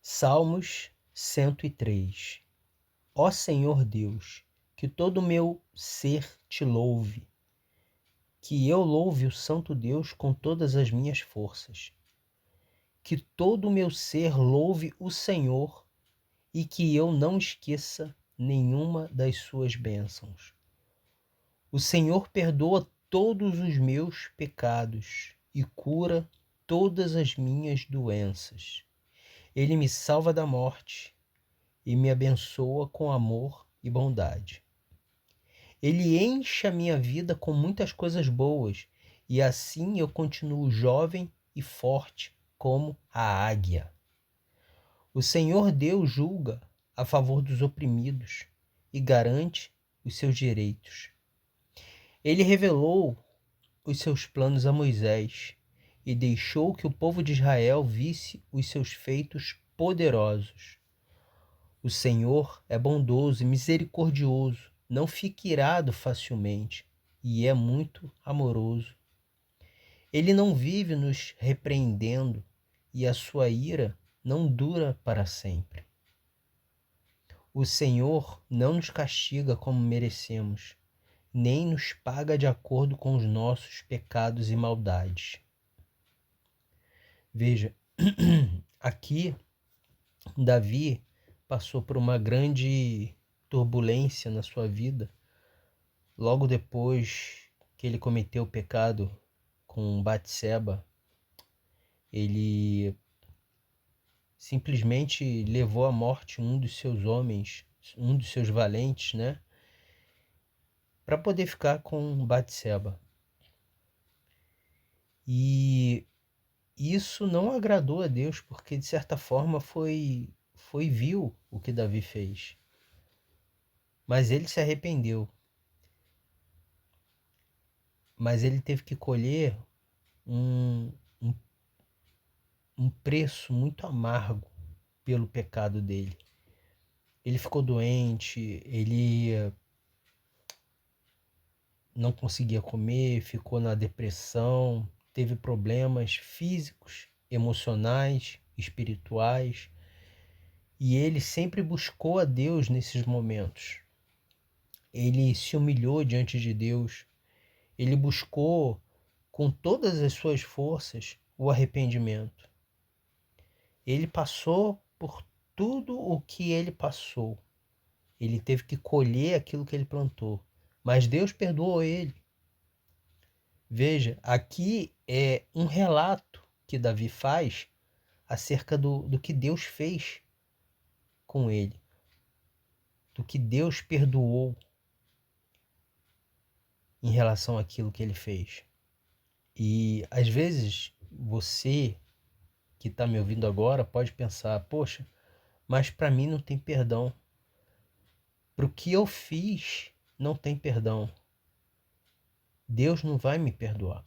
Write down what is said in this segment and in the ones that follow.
Salmos 103. Ó Senhor Deus, que todo o meu ser te louve, que eu louve o Santo Deus com todas as minhas forças. Que todo o meu ser louve o Senhor e que eu não esqueça nenhuma das suas bênçãos. O Senhor perdoa todos os meus pecados e cura todas as minhas doenças. Ele me salva da morte e me abençoa com amor e bondade. Ele enche a minha vida com muitas coisas boas, e assim eu continuo jovem e forte como a águia. O Senhor Deus julga a favor dos oprimidos e garante os seus direitos. Ele revelou os seus planos a Moisés e deixou que o povo de Israel visse os seus feitos poderosos. O Senhor é bondoso e misericordioso, não fica irado facilmente e é muito amoroso. Ele não vive nos repreendendo e a sua ira não dura para sempre. O Senhor não nos castiga como merecemos, nem nos paga de acordo com os nossos pecados e maldades. Veja, aqui Davi passou por uma grande turbulência na sua vida, logo depois que ele cometeu o pecado com Batseba. Ele simplesmente levou à morte um dos seus homens, um dos seus valentes, né, para poder ficar com Batseba. E isso não agradou a Deus, porque de certa forma foi vil o que Davi fez. Mas ele se arrependeu. Mas ele teve que colher um, um, um preço muito amargo pelo pecado dele. Ele ficou doente, ele não conseguia comer, ficou na depressão, teve problemas físicos, emocionais, espirituais. E ele sempre buscou a Deus nesses momentos. Ele se humilhou diante de Deus. Ele buscou com todas as suas forças o arrependimento. Ele passou por tudo o que ele passou. Ele teve que colher aquilo que ele plantou. Mas Deus perdoou ele. Veja, aqui é um relato que Davi faz acerca do que Deus fez com ele, do que Deus perdoou em relação àquilo que ele fez. E às vezes você que está me ouvindo agora pode pensar, poxa, mas para mim não tem perdão. Para o que eu fiz não tem perdão. Deus não vai me perdoar.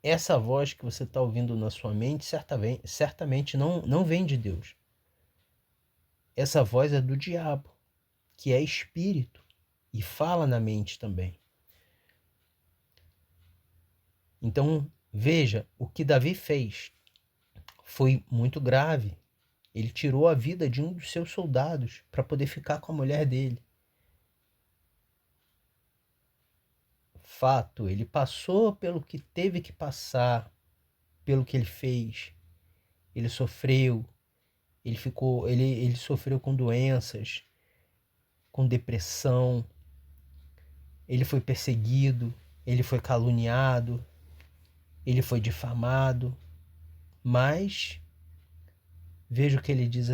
Essa voz que você está ouvindo na sua mente certamente não vem de Deus. Essa voz é do diabo, que é espírito e fala na mente também. Então, veja, o que Davi fez foi muito grave. Ele tirou a vida de um dos seus soldados para poder ficar com a mulher dele. Fato, ele passou pelo que teve que passar, pelo que ele fez. Ele sofreu, ele sofreu com doenças, com depressão, ele foi perseguido, ele foi caluniado, ele foi difamado. Mas veja o que ele diz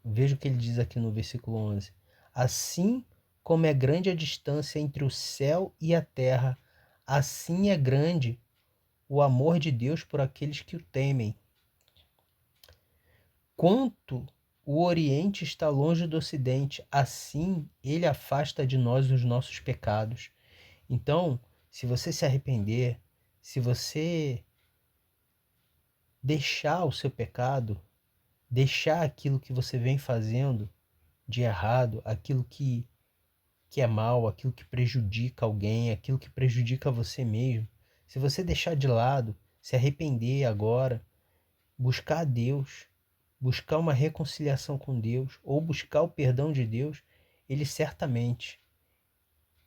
veja o que ele diz aqui no versículo 11. Assim como é grande a distância entre o céu e a terra, assim é grande o amor de Deus por aqueles que o temem. Quanto o Oriente está longe do Ocidente, assim ele afasta de nós os nossos pecados. Então, se você se arrepender, se você deixar o seu pecado, deixar aquilo que você vem fazendo de errado, aquilo que é mal, aquilo que prejudica alguém, aquilo que prejudica você mesmo, se você deixar de lado, se arrepender agora, buscar a Deus, buscar uma reconciliação com Deus ou buscar o perdão de Deus, ele certamente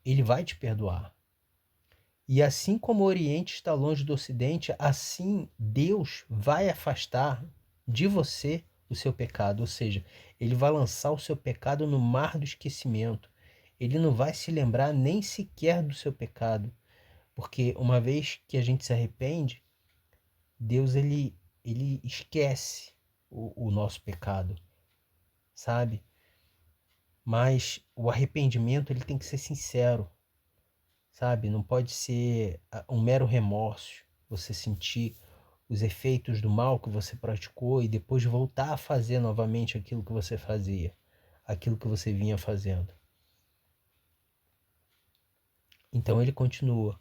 ele vai te perdoar. E assim como o Oriente está longe do Ocidente, assim Deus vai afastar de você o seu pecado, ou seja, ele vai lançar o seu pecado no mar do esquecimento. Ele não vai se lembrar nem sequer do seu pecado, porque uma vez que a gente se arrepende, Deus ele esquece o nosso pecado, sabe? Mas o arrependimento ele tem que ser sincero, sabe? Não pode ser um mero remorso, você sentir os efeitos do mal que você praticou e depois voltar a fazer novamente aquilo que você fazia, aquilo que você vinha fazendo. Então ele continua: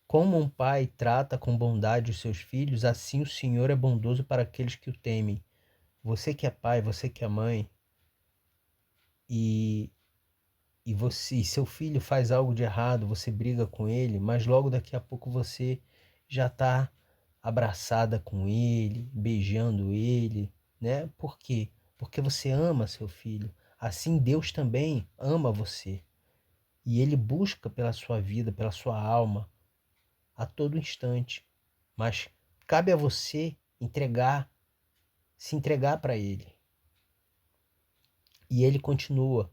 como um pai trata com bondade os seus filhos, assim o Senhor é bondoso para aqueles que o temem. Você que é pai, você que é mãe, e e seu filho faz algo de errado, você briga com ele, mas logo daqui a pouco você já está abraçada com ele, beijando ele, né? Por quê? Porque você ama seu filho. Assim Deus também ama você. E ele busca pela sua vida, pela sua alma, a todo instante. Mas cabe a você se entregar para ele. E ele continua: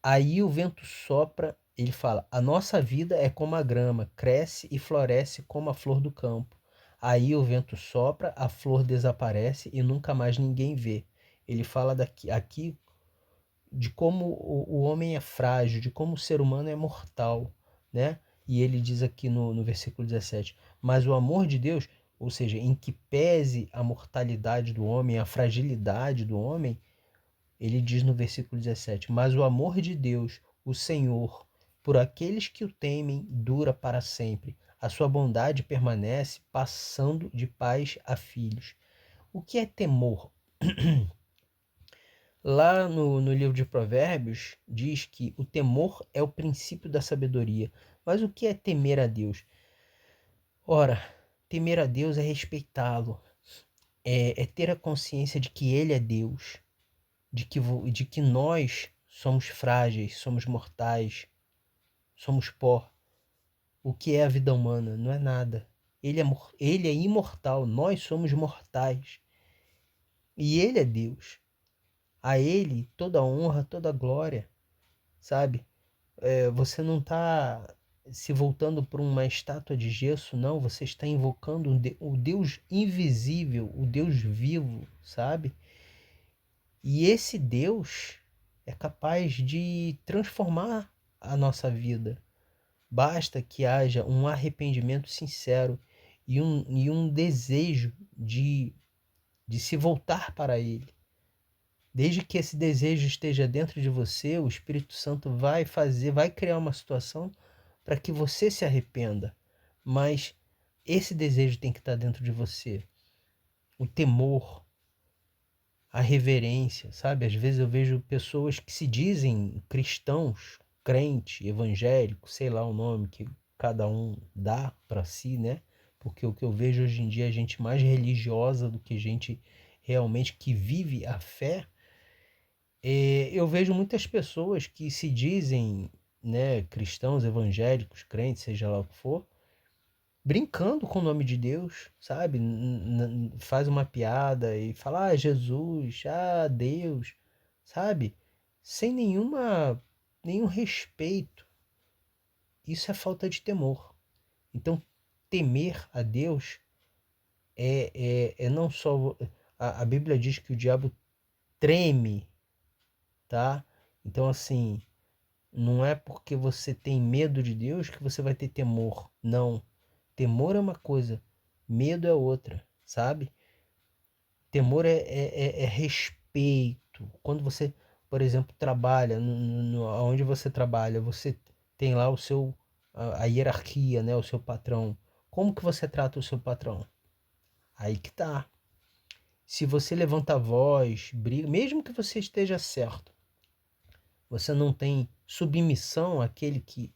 aí o vento sopra, ele fala: a nossa vida é como a grama, cresce e floresce como a flor do campo. Aí o vento sopra, a flor desaparece e nunca mais ninguém vê. Ele fala aqui de como o homem é frágil, de como o ser humano é mortal, né? E ele diz aqui no versículo 17: mas o amor de Deus, ou seja, em que pese a mortalidade do homem, a fragilidade do homem, ele diz no versículo 17: mas o amor de Deus, o Senhor, por aqueles que o temem, dura para sempre. A sua bondade permanece, passando de pais a filhos. O que é temor? Lá no livro de Provérbios, diz que o temor é o princípio da sabedoria. Mas o que é temer a Deus? Ora, temer a Deus é respeitá-lo, é ter a consciência de que Ele é Deus, de que nós somos frágeis, somos mortais, somos pó. O que é a vida humana? Não é nada. Ele é imortal, nós somos mortais. E Ele é Deus. A Ele toda a honra, toda a glória, sabe? Você não está se voltando para uma estátua de gesso, não. Você está invocando o Deus invisível, o Deus vivo, sabe? E esse Deus é capaz de transformar a nossa vida. Basta que haja um arrependimento sincero e um desejo de se voltar para Ele. Desde que esse desejo esteja dentro de você, o Espírito Santo vai criar uma situação para que você se arrependa. Mas esse desejo tem que estar dentro de você. O temor, a reverência, sabe? Às vezes eu vejo pessoas que se dizem cristãos, crente, evangélico, sei lá o nome que cada um dá para si, né? Porque o que eu vejo hoje em dia é gente mais religiosa do que gente realmente que vive a fé. Eu vejo muitas pessoas que se dizem, né, cristãos, evangélicos, crentes, seja lá o que for, brincando com o nome de Deus, sabe? Faz uma piada e fala, ah, Jesus, ah, Deus, sabe? Sem nenhum respeito. Isso é falta de temor. Então, temer a Deus é não só. A Bíblia diz que o diabo treme, tá? Então, assim, não é porque você tem medo de Deus que você vai ter temor. Não. Temor é uma coisa, medo é outra, sabe? Temor é respeito. Quando você, por exemplo, trabalha, onde você trabalha, você tem lá a hierarquia, né? O seu patrão. Como que você trata o seu patrão? Aí que tá. Se você levanta a voz, briga, mesmo que você esteja certo, você não tem submissão àquele que.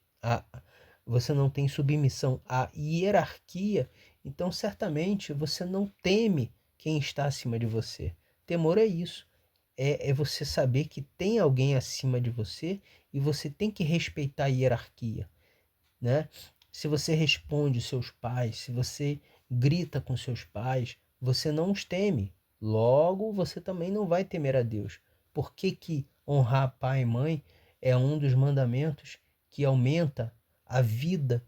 Você não tem submissão à hierarquia, Então, certamente, você não teme quem está acima de você. Temor é isso. É você saber que tem alguém acima de você e você tem que respeitar a hierarquia, né? Se você responde seus pais, se você grita com seus pais, você não os teme. Logo, você também não vai temer a Deus. Por que que honrar pai e mãe é um dos mandamentos que aumenta a vida,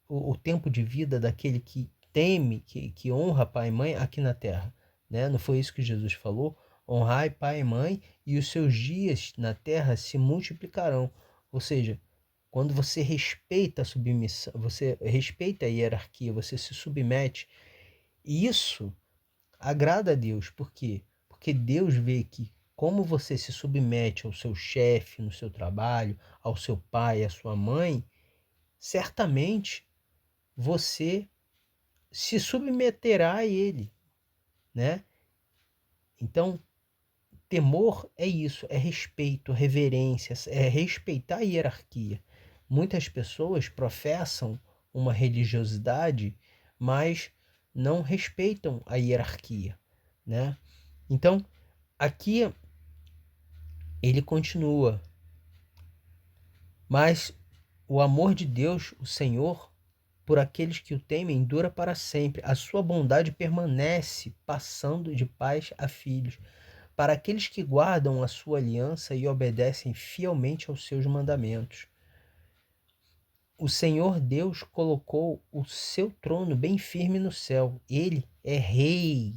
o tempo de vida daquele que teme, que honra pai e mãe aqui na terra, né? Não foi isso que Jesus falou? Honrai pai e mãe e os seus dias na terra se multiplicarão. Ou seja, quando você respeita a submissão, você respeita a hierarquia, você se submete, isso agrada a Deus. Por quê? Porque Deus vê que como você se submete ao seu chefe no seu trabalho, ao seu pai, à sua mãe, certamente você se submeterá a ele, né? Então, temor é isso, é respeito, reverência, é respeitar a hierarquia. Muitas pessoas professam uma religiosidade, mas não respeitam a hierarquia, né? Então, aqui ele continua, mas o amor de Deus, o Senhor, por aqueles que o temem, dura para sempre. A sua bondade permanece, passando de pais a filhos, para aqueles que guardam a sua aliança e obedecem fielmente aos seus mandamentos. O Senhor Deus colocou o seu trono bem firme no céu. Ele é rei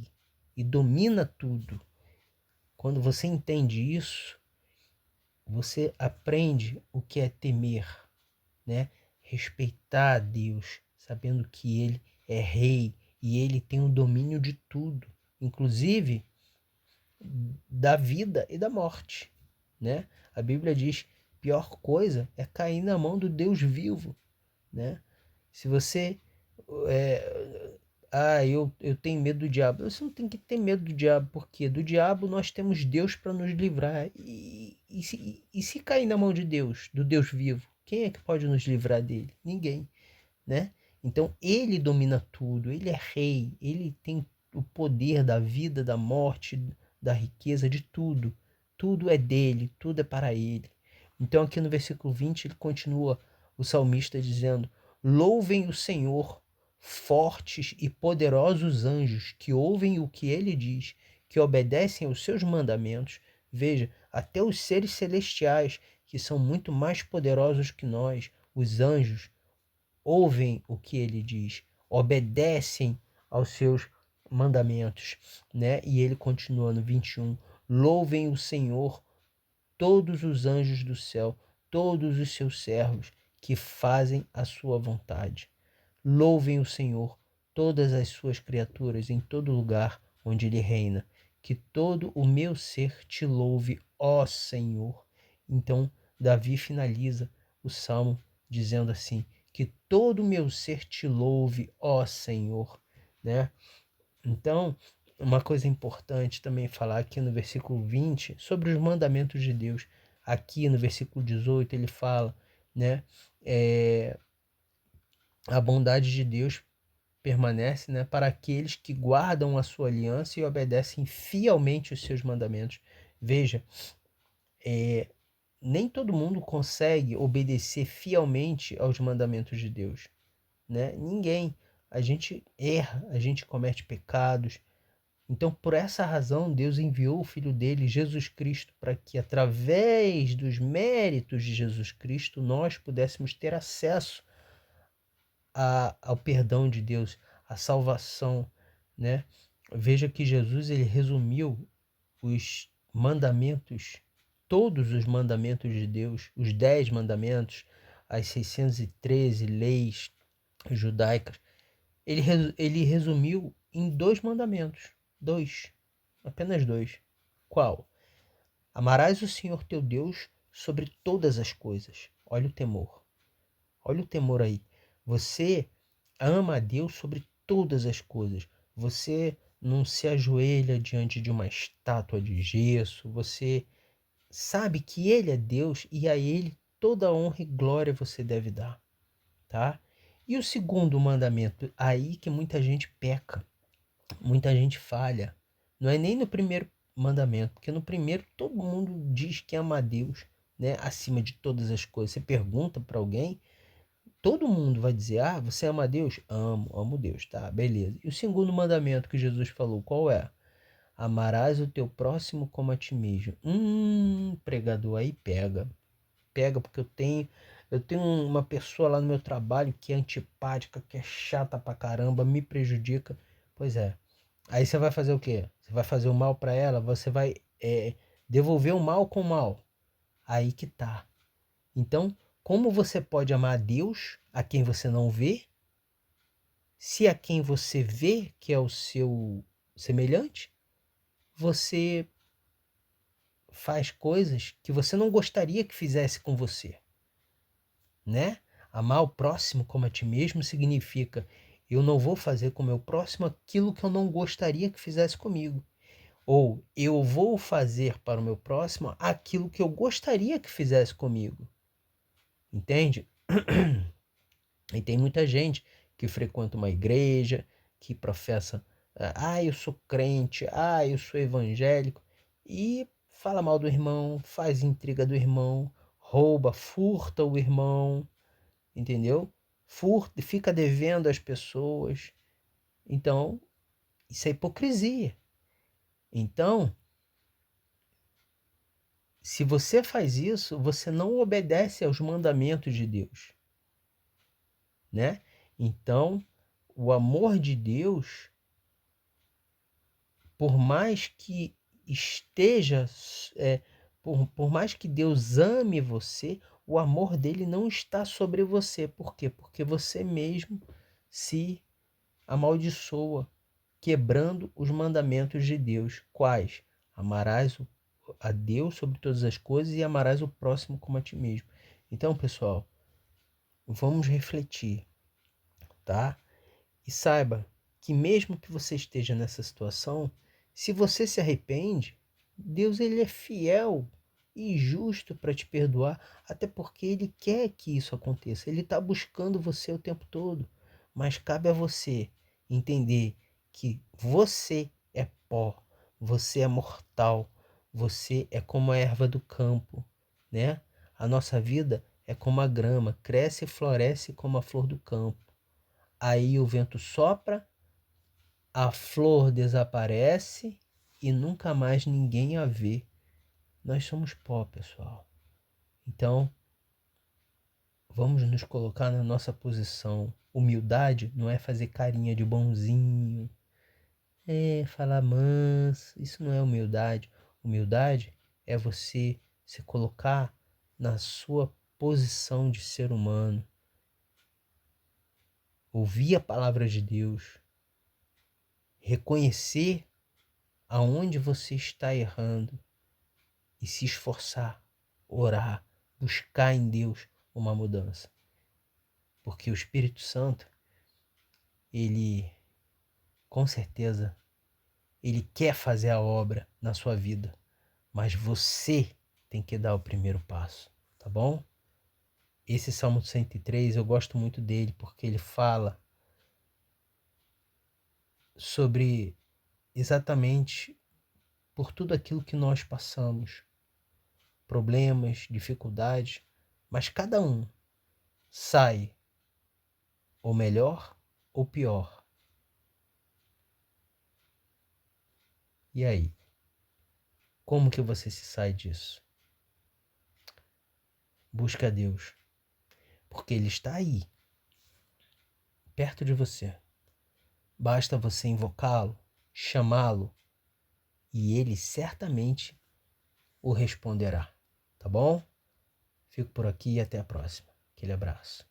e domina tudo. Quando você entende isso, você aprende o que é temer, né? Respeitar a Deus, sabendo que Ele é rei e Ele tem o domínio de tudo, inclusive da vida e da morte, né? A Bíblia diz: pior coisa é cair na mão do Deus vivo, né? Se você eu tenho medo do diabo. Você não tem que ter medo do diabo, porque do diabo nós temos Deus para nos livrar. E se cair na mão de Deus, do Deus vivo, quem é que pode nos livrar dele? Ninguém, né? Então ele domina tudo, ele é rei, ele tem o poder da vida, da morte, da riqueza, de tudo. Tudo é dele, tudo é para ele. Então aqui no versículo 20 ele continua, o salmista dizendo: louvem o Senhor, fortes e poderosos anjos que ouvem o que ele diz, que obedecem aos seus mandamentos. Veja, até os seres celestiais, que são muito mais poderosos que nós, os anjos, ouvem o que ele diz, obedecem aos seus mandamentos, né? E ele continua no 21, louvem o Senhor, todos os anjos do céu, todos os seus servos que fazem a sua vontade. Louvem o Senhor, todas as suas criaturas em todo lugar onde ele reina. Que todo o meu ser te louve, ó Senhor. Então, Davi finaliza o salmo dizendo assim: que todo o meu ser te louve, ó Senhor, né? Então, uma coisa importante também falar aqui no versículo 20 sobre os mandamentos de Deus. Aqui no versículo 18 ele fala, né? A bondade de Deus permanece, né, para aqueles que guardam a sua aliança e obedecem fielmente os seus mandamentos. Veja, nem todo mundo consegue obedecer fielmente aos mandamentos de Deus, né? Ninguém. A gente erra, a gente comete pecados. Então, por essa razão, Deus enviou o Filho dele, Jesus Cristo, para que, através dos méritos de Jesus Cristo, nós pudéssemos ter acesso ao perdão de Deus, à salvação, né? Veja que Jesus ele resumiu os mandamentos, todos os mandamentos de Deus, os 10 mandamentos, as 613 leis judaicas, ele resumiu em 2 mandamentos, dois, apenas dois. Qual? Amarás o Senhor teu Deus sobre todas as coisas. Olha o temor. Olha o temor aí. Você ama a Deus sobre todas as coisas. Você não se ajoelha diante de uma estátua de gesso. Você sabe que Ele é Deus e a Ele toda honra e glória você deve dar, tá? E o segundo mandamento, aí que muita gente peca, muita gente falha. Não é nem no primeiro mandamento, porque no primeiro todo mundo diz que ama a Deus, né, acima de todas as coisas. Você pergunta para alguém, todo mundo vai dizer: "Ah, você ama a Deus?" Amo Deus, tá? Beleza. E o segundo mandamento que Jesus falou, qual é? Amarás o teu próximo como a ti mesmo. Pregador, aí pega. Pega, porque eu tenho uma pessoa lá no meu trabalho que é antipática, que é chata pra caramba, me prejudica. Pois é. Aí você vai fazer o quê? Você vai fazer o mal pra ela? Você vai devolver o mal com o mal? Aí que tá. Então, como você pode amar a Deus, a quem você não vê, se a quem você vê, que é o seu semelhante, você faz coisas que você não gostaria que fizesse com você, né? Amar o próximo como a ti mesmo significa: eu não vou fazer com o meu próximo aquilo que eu não gostaria que fizesse comigo. Ou eu vou fazer para o meu próximo aquilo que eu gostaria que fizesse comigo. Entende? E tem muita gente que frequenta uma igreja, que professa: eu sou crente, eu sou evangélico, e fala mal do irmão, faz intriga do irmão, rouba, furta o irmão, entendeu? Furta, fica devendo às pessoas. Então, isso é hipocrisia. Então, se você faz isso, você não obedece aos mandamentos de Deus, né? Então, o amor de Deus, por mais que esteja, por mais que Deus ame você, o amor dele não está sobre você. Por quê? Porque você mesmo se amaldiçoa, quebrando os mandamentos de Deus. Quais? Amarás a Deus sobre todas as coisas e amarás o próximo como a ti mesmo. Então, pessoal, vamos refletir, tá? E saiba que mesmo que você esteja nessa situação, se você se arrepende, Deus ele é fiel e justo para te perdoar, até porque ele quer que isso aconteça. Ele está buscando você o tempo todo, mas cabe a você entender que você é pó, você é mortal, você é como a erva do campo, né? A nossa vida é como a grama, cresce e floresce como a flor do campo. Aí o vento sopra, a flor desaparece e nunca mais ninguém a vê. Nós somos pó, pessoal. Então, vamos nos colocar na nossa posição. Humildade não é fazer carinha de bonzinho, falar manso. Isso não é humildade. Humildade é você se colocar na sua posição de ser humano. Ouvir a palavra de Deus, reconhecer aonde você está errando e se esforçar, orar, buscar em Deus uma mudança. Porque o Espírito Santo, ele, com certeza, ele quer fazer a obra na sua vida, mas você tem que dar o primeiro passo, tá bom? Esse Salmo 103, eu gosto muito dele porque ele fala sobre exatamente por tudo aquilo que nós passamos, problemas, dificuldades, mas cada um sai ou melhor ou pior. E aí? Como que você se sai disso? Busca a Deus, porque Ele está aí, perto de você. Basta você invocá-lo, chamá-lo, e Ele certamente o responderá. Tá bom? Fico por aqui e até a próxima. Aquele abraço.